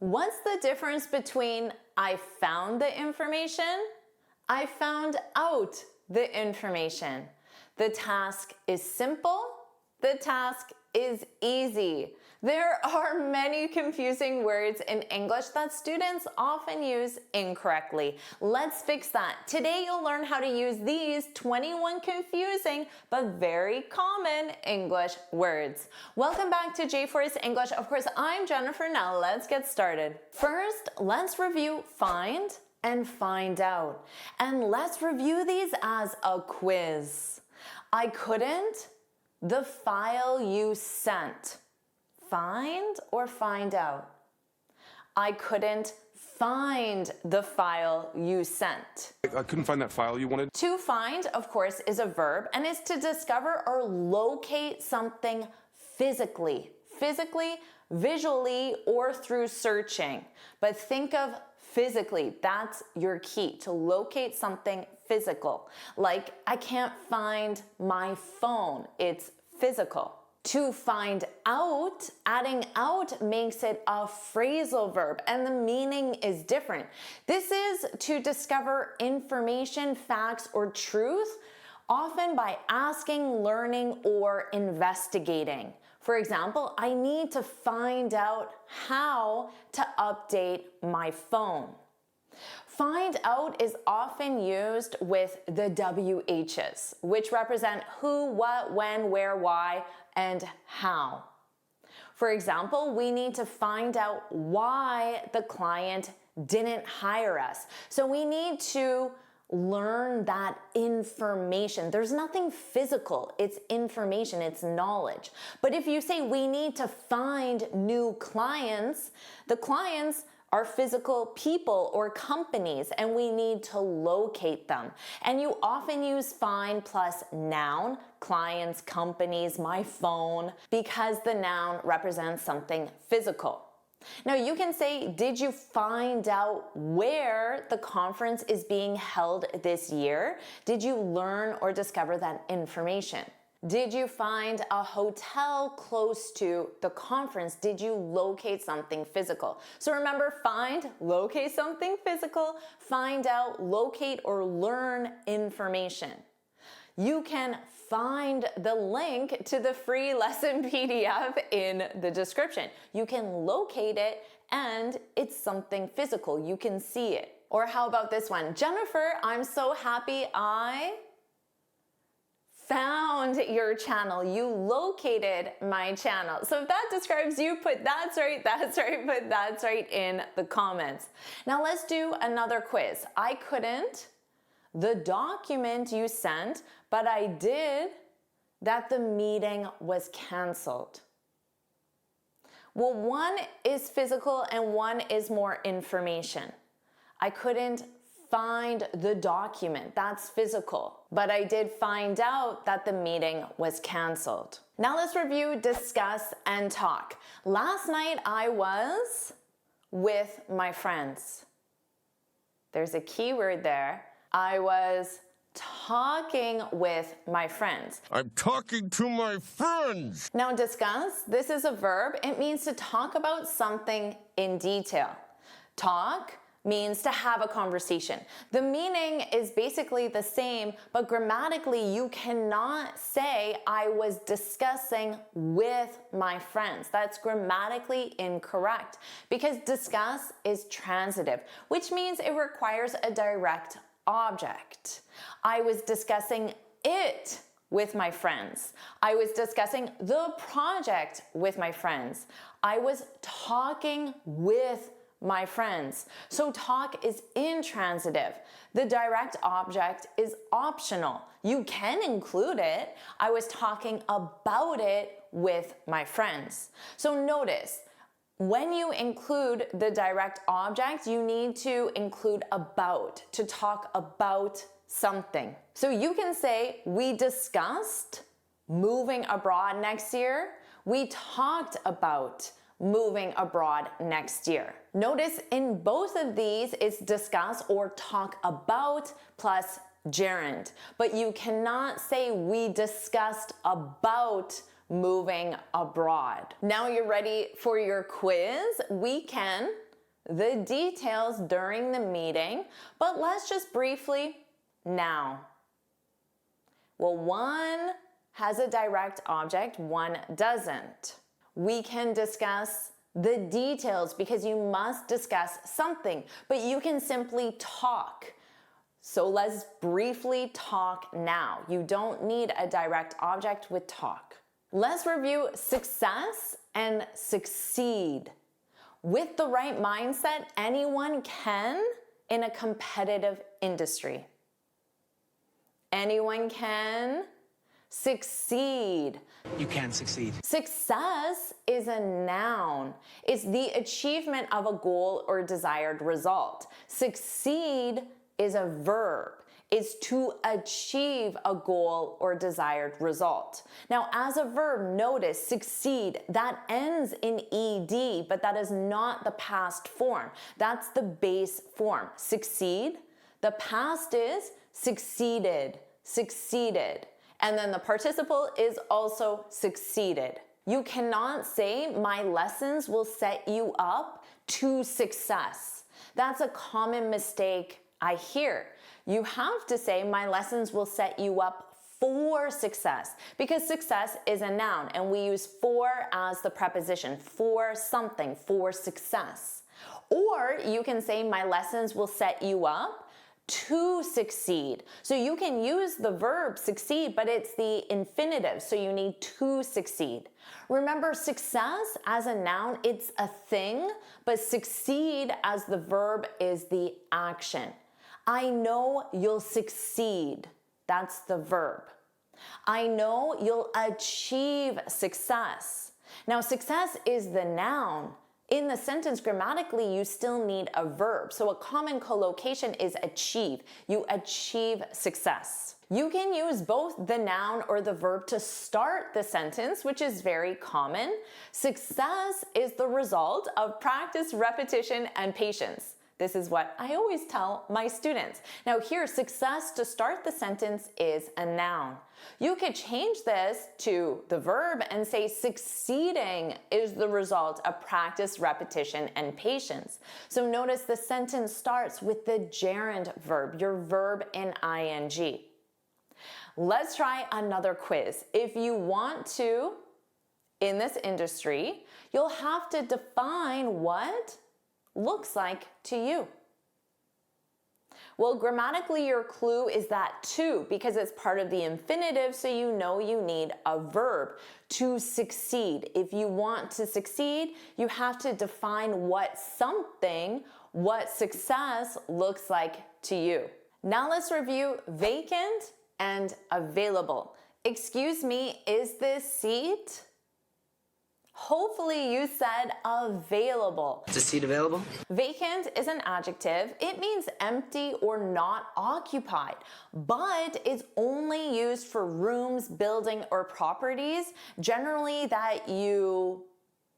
What's the difference between I found the information? I found out the information. The task is simple. The task is easy. There are many confusing words in English that students often use incorrectly. Let's fix that. Today you'll learn how to use these 21 confusing but very common English words. Welcome back to JForrest English. Of course, I'm Jennifer. Now let's get started. First, let's review find and find out. And let's review these as a quiz. I couldn't. The file you sent. Find or find out? I couldn't find the file you sent. I couldn't find that file you wanted. To find, of course, is a verb and is to discover or locate something physically, visually, or through searching. But think of physically, that's your key, to locate something physical. Like, I can't find my phone, it's physical. To find out, adding out makes it a phrasal verb and the meaning is different. This is to discover information, facts, or truth, often by asking, learning, or investigating. For example, I need to find out how to update my phone. Find out is often used with the WHs, which represent who, what, when, where, why, and how. For example, we need to find out why the client didn't hire us. So we need to learn that information. There's nothing physical, it's information, it's knowledge. But if you say we need to find new clients, the clients are physical people or companies and we need to locate them. And you often use find plus noun, clients, companies, my phone, because the noun represents something physical. Now you can say, did you find out where the conference is being held this year? Did you learn or discover that information? Did you find a hotel close to the conference? Did you locate something physical? So remember, find, locate something physical, find out, locate, or learn information. You can find the link to the free lesson PDF in the description. You can locate it and it's something physical. You can see it. Or how about this one? Jennifer, I'm so happy I found your channel. You located my channel. So if that describes you, put that's right, put that's right in the comments. Now let's do another quiz. I couldn't, the document you sent, but I did, that the meeting was canceled. Well, one is physical and one is more information. I couldn't find the document, that's physical. But I did find out that the meeting was canceled. Now let's review, discuss, and talk. Last night I was with my friends. There's a key word there. I was talking with my friends. I'm talking to my friends. Now discuss, this is a verb. It means to talk about something in detail. Talk means to have a conversation. The meaning is basically the same, but grammatically you cannot say I was discussing with my friends. That's grammatically incorrect because discuss is transitive, which means it requires a direct object. I was discussing it with my friends. I was discussing the project with my friends. I was talking with my friends. So talk is intransitive. The direct object is optional. You can include it. I was talking about it with my friends. So notice, when you include the direct object, you need to include about, to talk about something. So you can say, we discussed moving abroad next year. We talked about moving abroad next year. Notice in both of these, it's discuss or talk about plus gerund. But you cannot say we discussed about moving abroad. Now you're ready for your quiz. We can the details during the meeting, but let's just briefly now. Well, one has a direct object, one doesn't. We can discuss the details because you must discuss something, but you can simply talk. So let's briefly talk now. You don't need a direct object with talk. Let's review success and succeed. With the right mindset, anyone can in a competitive industry. Anyone can succeed. You can succeed. Success is a noun. It's the achievement of a goal or desired result. Succeed is a verb. It's to achieve a goal or desired result. Now, as a verb, notice succeed, that ends in ed, but that is not the past form. That's the base form. Succeed, the past is succeeded, succeeded. And then the participle is also succeeded. You cannot say my lessons will set you up to success. That's a common mistake I hear. You have to say my lessons will set you up for success, because success is a noun and we use for as the preposition, for something, for success. Or you can say my lessons will set you up to succeed. So you can use the verb succeed, but it's the infinitive, so you need to succeed. Remember, success as a noun, it's a thing, but succeed as the verb is the action. I know you'll succeed. That's the verb. I know you'll achieve success. Now, success is the noun. In the sentence, grammatically, you still need a verb. So a common collocation is achieve. You achieve success. You can use both the noun or the verb to start the sentence, which is very common. Success is the result of practice, repetition, and patience. This is what I always tell my students. Now here, success to start the sentence is a noun. You could change this to the verb and say succeeding is the result of practice, repetition, and patience. So notice the sentence starts with the gerund verb, your verb in ing. Let's try another quiz. If you want to, in this industry, you'll have to define what looks like to you. Well, grammatically, your clue is that to, because it's part of the infinitive, so you know you need a verb to succeed. If you want to succeed, you have to define what success looks like to you. Now let's review vacant and available. Excuse me, is this seat? Hopefully you said available. Is the seat available? Vacant is an adjective. It means empty or not occupied, but it's only used for rooms, building, or properties, generally that you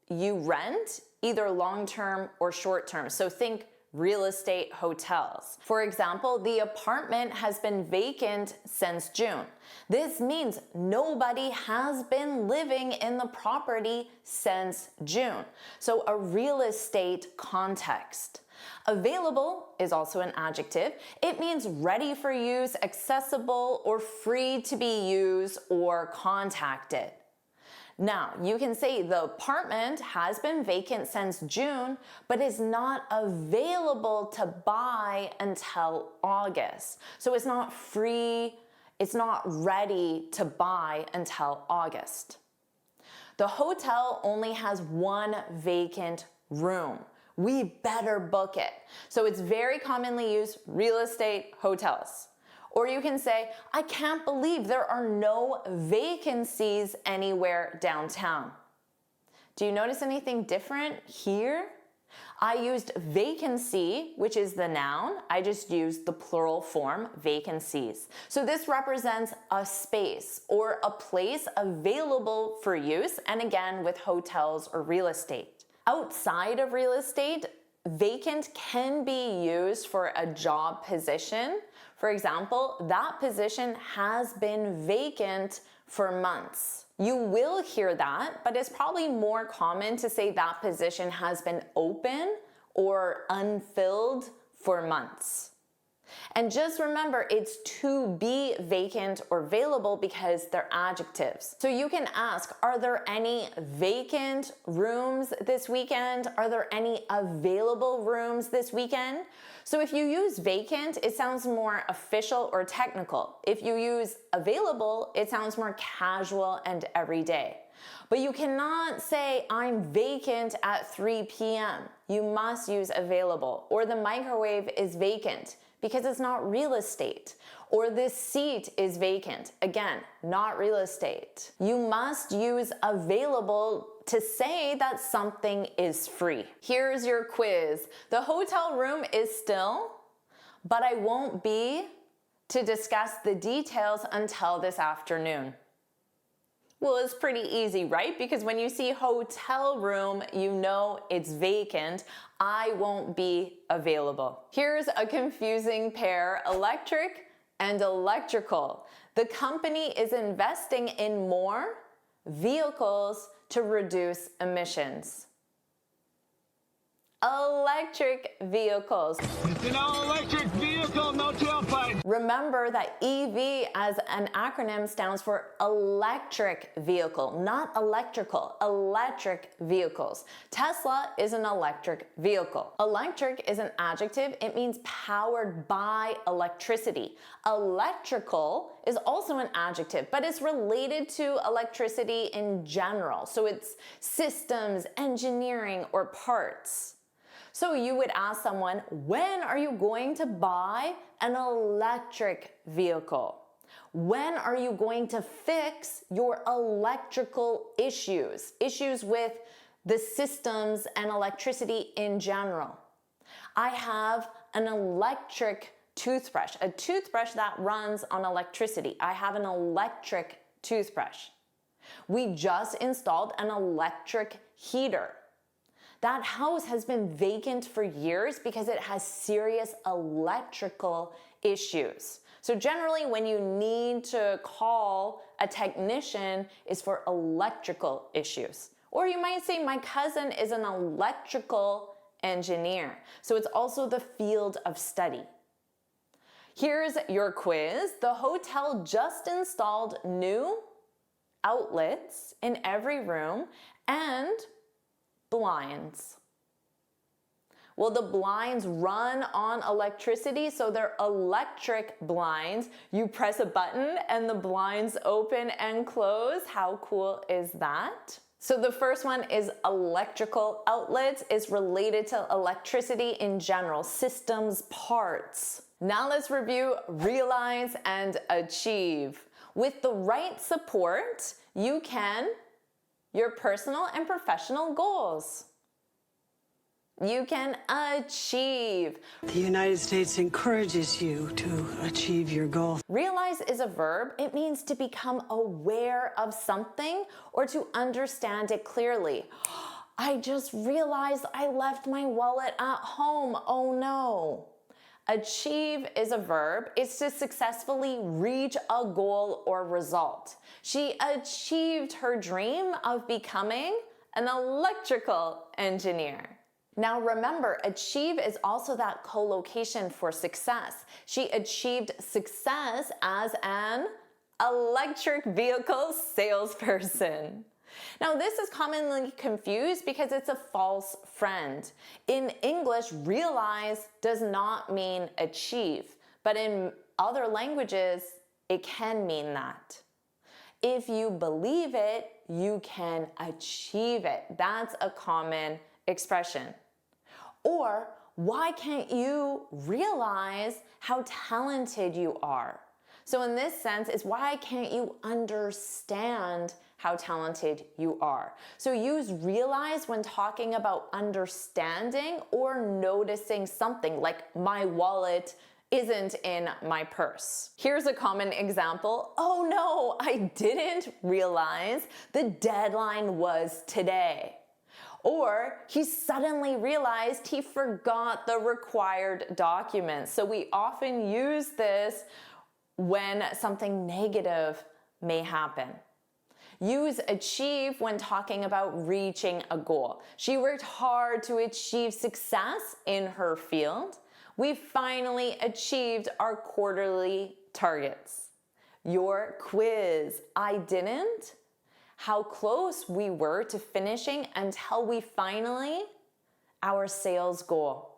rent, either long-term or short-term. So think real estate hotels. For example, the apartment has been vacant since June. This means nobody has been living in the property since June. So a real estate context. Available is also an adjective. It means ready for use, accessible, or free to be used or contacted. Now, you can say the apartment has been vacant since June, but is not available to buy until August. So it's not free, it's not ready to buy until August. The hotel only has one vacant room. We better book it. So it's very commonly used, real estate hotels. Or you can say, I can't believe there are no vacancies anywhere downtown. Do you notice anything different here? I used vacancy, which is the noun. I just used the plural form, vacancies. So this represents a space or a place available for use, and again with hotels or real estate. Outside of real estate, vacant can be used for a job position. For example, that position has been vacant for months. You will hear that, but it's probably more common to say that position has been open or unfilled for months. And just remember, it's to be vacant or available because they're adjectives. So you can ask, are there any vacant rooms this weekend? Are there any available rooms this weekend? So if you use vacant, it sounds more official or technical. If you use available, it sounds more casual and everyday. But you cannot say, I'm vacant at 3 p.m. You must use available. Or the microwave is vacant, because it's not real estate. Or this seat is vacant. Again, not real estate. You must use available to say that something is free. Here's your quiz. The hotel room is still, but I won't be to discuss the details until this afternoon. Well, it's pretty easy, right? Because when you see hotel room, you know it's vacant. I won't be available. Here's a confusing pair, electric and electrical. The company is investing in more vehicles to reduce emissions. Electric vehicles. It's an all-electric vehicle, no tailpipe. Remember that EV as an acronym stands for electric vehicle, not electrical, electric vehicles. Tesla is an electric vehicle. Electric is an adjective. It means powered by electricity. Electrical is also an adjective, but it's related to electricity in general. So it's systems, engineering, or parts. So you would ask someone, when are you going to buy an electric vehicle? When are you going to fix your electrical issues? Issues with the systems and electricity in general. I have an electric toothbrush, a toothbrush that runs on electricity. I have an electric toothbrush. We just installed an electric heater. That house has been vacant for years because it has serious electrical issues. So generally when you need to call a technician, it's for electrical issues. Or you might say, my cousin is an electrical engineer. So it's also the field of study. Here's your quiz. The hotel just installed new outlets in every room and blinds. Well, the blinds run on electricity, so they're electric blinds. You press a button and the blinds open and close. How cool is that? So the first one is electrical outlets, is related to electricity in general, systems, parts. Now let's review realize and achieve. With the right support, you can your personal and professional goals. You can achieve. The United States encourages you to achieve your goal. Realize is a verb. It means to become aware of something or to understand it clearly. I just realized I left my wallet at home. Oh no. Achieve is a verb. It's to successfully reach a goal or result. She achieved her dream of becoming an electrical engineer. Now remember, achieve is also that collocation for success. She achieved success as an electric vehicle salesperson. Now this is commonly confused because it's a false friend. In English, realize does not mean achieve, but in other languages, it can mean that. If you believe it, you can achieve it. That's a common expression. Or, why can't you realize how talented you are? So in this sense, it's why can't you understand how talented you are? So use realize when talking about understanding or noticing something, like my wallet isn't in my purse. Here's a common example. Oh no, I didn't realize the deadline was today. Or he suddenly realized he forgot the required documents. So we often use this when something negative may happen. Use achieve when talking about reaching a goal. She worked hard to achieve success in her field. We finally achieved our quarterly targets. Your quiz. I didn't. How close we were to finishing until we finally, our sales goal.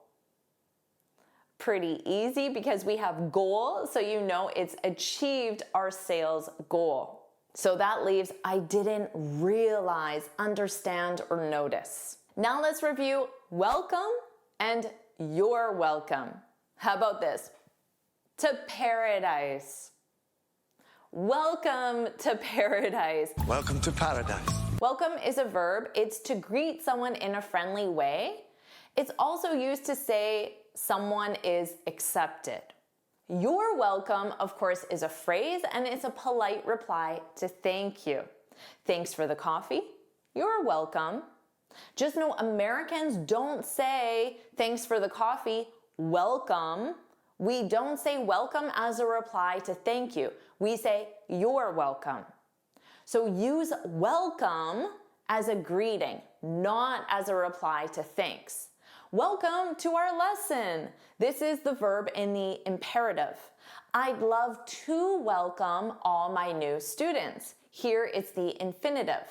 Pretty easy because we have goal, so you know it's achieved our sales goal. So that leaves I didn't realize, understand, or notice. Now let's review welcome and you're welcome. How about this? To paradise. Welcome to paradise. Welcome to paradise. Welcome is a verb. It's to greet someone in a friendly way. It's also used to say someone is accepted. You're welcome, of course, is a phrase and it's a polite reply to thank you. Thanks for the coffee. You're welcome. Just know Americans don't say thanks for the coffee, welcome. We don't say welcome as a reply to thank you. We say you're welcome. So use welcome as a greeting, not as a reply to thanks. Welcome to our lesson. This is the verb in the imperative. I'd love to welcome all my new students. Here it's the infinitive.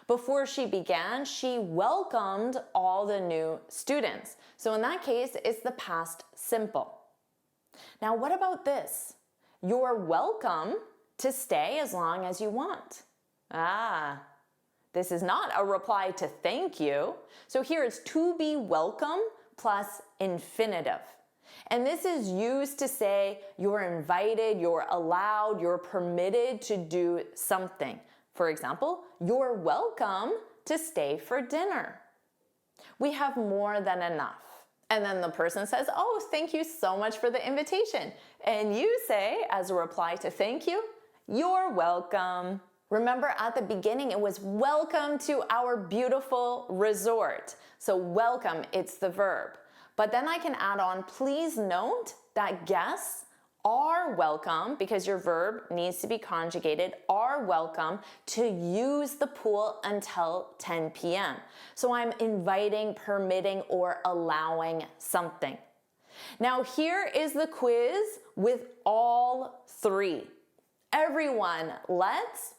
Before she began, she welcomed all the new students. So in that case, it's the past simple. Now what about this? You're welcome to stay as long as you want. This is not a reply to thank you. So here it's to be welcome plus infinitive. And this is used to say you're invited, you're allowed, you're permitted to do something. For example, you're welcome to stay for dinner. We have more than enough. And then the person says, oh, thank you so much for the invitation. And you say, as a reply to thank you, you're welcome. Remember at the beginning, it was welcome to our beautiful resort. So welcome, it's the verb. But then I can add on, please note that guests are welcome, because your verb needs to be conjugated, are welcome to use the pool until 10 p.m. So I'm inviting, permitting, or allowing something. Now here is the quiz with all three. Everyone, let's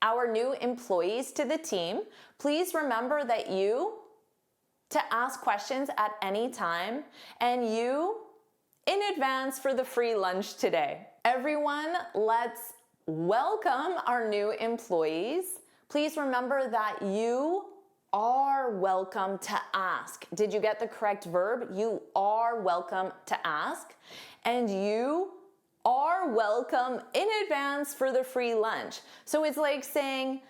our new employees to the team, please remember that to ask questions at any time, and you in advance for the free lunch today. Everyone, let's welcome our new employees. Please remember that you are welcome to ask. Did you get the correct verb? You are welcome to ask, and you are welcome in advance for the free lunch. So it's like saying,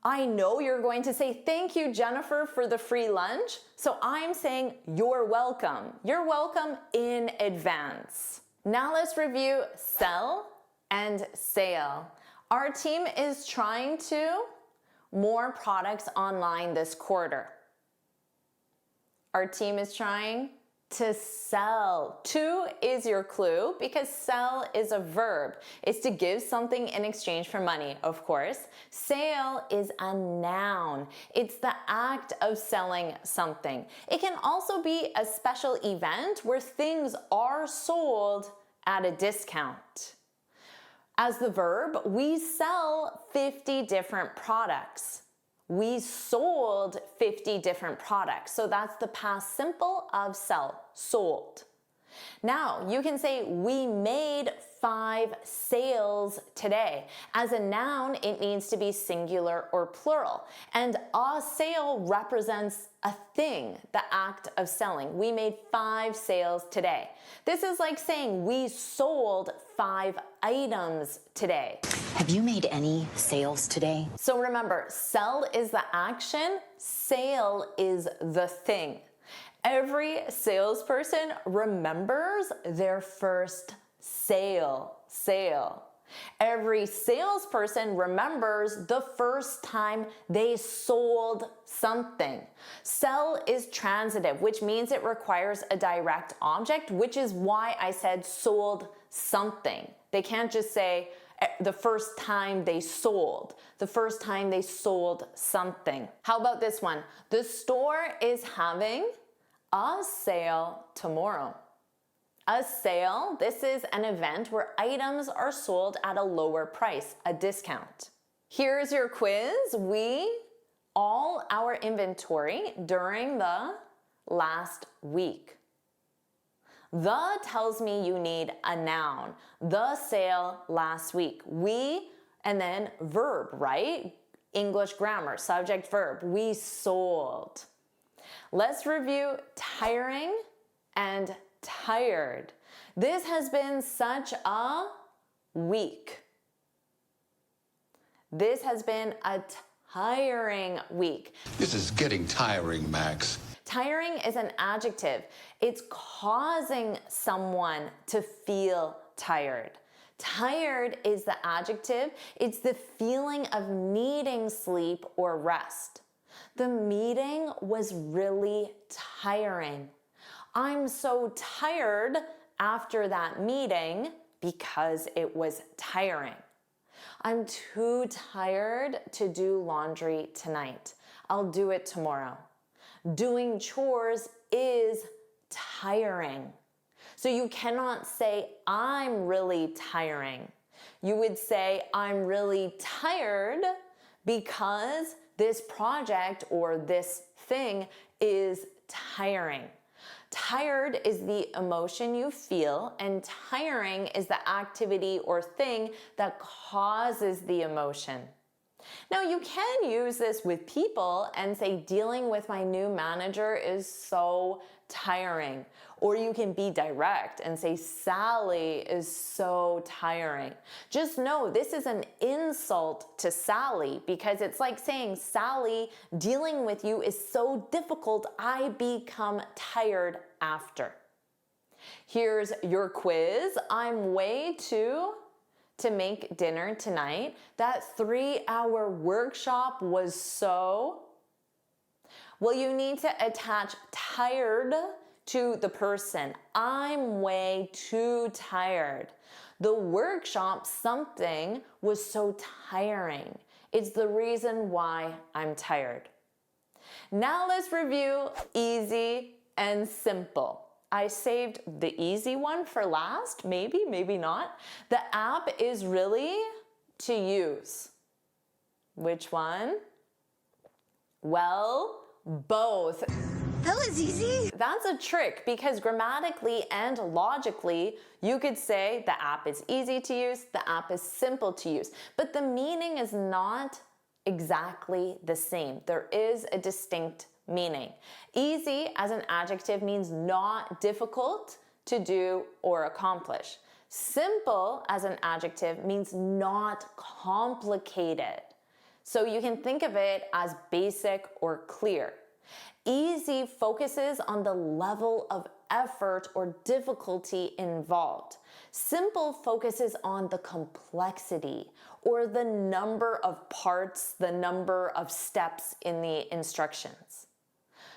I know you're going to say, thank you, Jennifer, for the free lunch. So I'm saying, you're welcome. You're welcome in advance. Now let's review sell and sale. Our team is trying to more products online this quarter. Our team is trying to sell. To is your clue because sell is a verb. It's to give something in exchange for money, of course. Sale is a noun. It's the act of selling something. It can also be a special event where things are sold at a discount. As the verb, we sell 50 different products. We sold 50 different products. So that's the past simple of sell, sold. Now you can say we made 5 sales today. As a noun, it needs to be singular or plural. And a sale represents a thing, the act of selling. We made 5 sales today. This is like saying we sold 5 items today. Have you made any sales today? So remember, sell is the action, sale is the thing. Every salesperson remembers their first sale. Every salesperson remembers the first time they sold something. Sell is transitive, which means it requires a direct object, which is why I said sold something. They can't just say, The first time they sold. The first time they sold something. How about this one? The store is having a sale tomorrow. A sale, this is an event where items are sold at a lower price, a discount. Here's your quiz. All our inventory during the last week. The tells me you need a noun. The sale last week. We, and then verb, right? English grammar, subject, verb. We sold. Let's review tiring and tired. This has been such a week. This has been a tiring week. This is getting tiring, Max. Tiring is an adjective. It's causing someone to feel tired. Tired is the adjective. It's the feeling of needing sleep or rest. The meeting was really tiring. I'm so tired after that meeting because it was tiring. I'm too tired to do laundry tonight. I'll do it tomorrow. Doing chores is tiring. So you cannot say, I'm really tiring. You would say, I'm really tired because this project or this thing is tiring. Tired is the emotion you feel, and tiring is the activity or thing that causes the emotion. Now, you can use this with people and say, dealing with my new manager is so tiring. Or you can be direct and say, Sally is so tiring. Just know this is an insult to Sally, because it's like saying, Sally, dealing with you is so difficult, I become tired after. Here's your quiz. I'm way to make dinner tonight. That 3-hour workshop was so... Well, you need to attach tired to the person. I'm way too tired. The workshop, something, was so tiring. It's the reason why I'm tired. Now let's review easy and simple. I saved the easy one for last, maybe, maybe not. The app is really to use. Which one? Well, both. That was easy. That's a trick, because grammatically and logically, you could say the app is easy to use, the app is simple to use, but the meaning is not exactly the same. There is a distinct meaning. Easy as an adjective means not difficult to do or accomplish. Simple as an adjective means not complicated. So you can think of it as basic or clear. Easy focuses on the level of effort or difficulty involved. Simple focuses on the complexity or the number of parts, the number of steps in the instructions.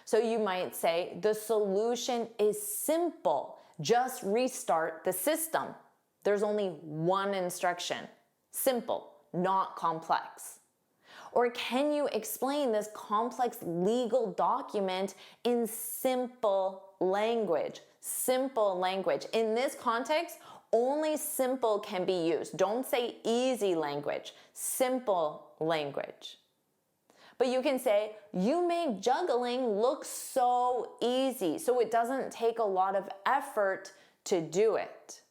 So you might say, the solution is simple. Just restart the system. There's only one instruction. Simple, not complex. Or can you explain this complex legal document in simple language? Simple language. In this context, only simple can be used. Don't say easy language, simple language. But you can say, you make juggling look so easy, so it doesn't take a lot of effort to do it.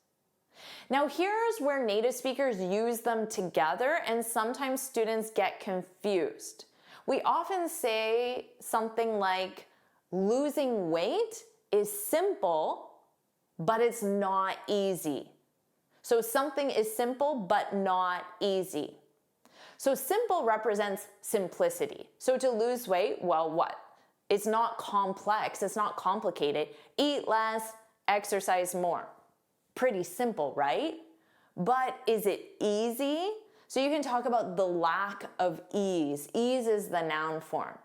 Now here's where native speakers use them together, and sometimes students get confused. We often say something like, losing weight is simple, but it's not easy. So something is simple, but not easy. So simple represents simplicity. So to lose weight, well, what? It's not complex, it's not complicated. Eat less, exercise more. Pretty simple, right? But is it easy? So you can talk about the lack of ease. Ease is the noun form.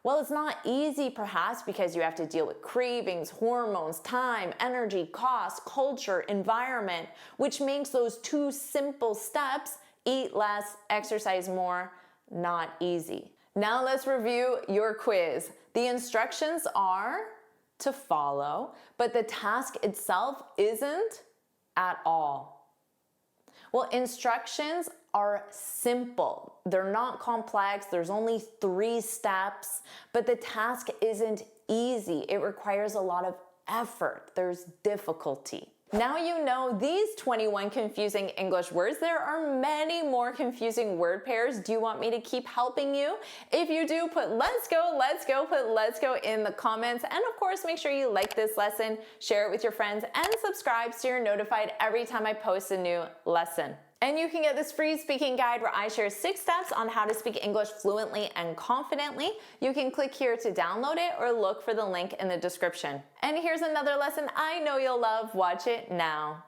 Well, it's not easy perhaps because you have to deal with cravings, hormones, time, energy, cost, culture, environment, which makes those two simple steps, eat less, exercise more, not easy. Now let's review your quiz. The instructions are to follow, but the task itself isn't at all. Well, instructions are simple. They're not complex. There's only 3 steps, but the task isn't easy. It requires a lot of effort. There's difficulty. Now you know these 21 confusing English words. There are many more confusing word pairs. Do you want me to keep helping you? If you do, put let's go, put let's go in the comments. And of course, make sure you like this lesson, share it with your friends, and subscribe so you're notified every time I post a new lesson. And you can get this free speaking guide where I share 6 steps on how to speak English fluently and confidently. You can click here to download it or look for the link in the description. And here's another lesson I know you'll love. Watch it now.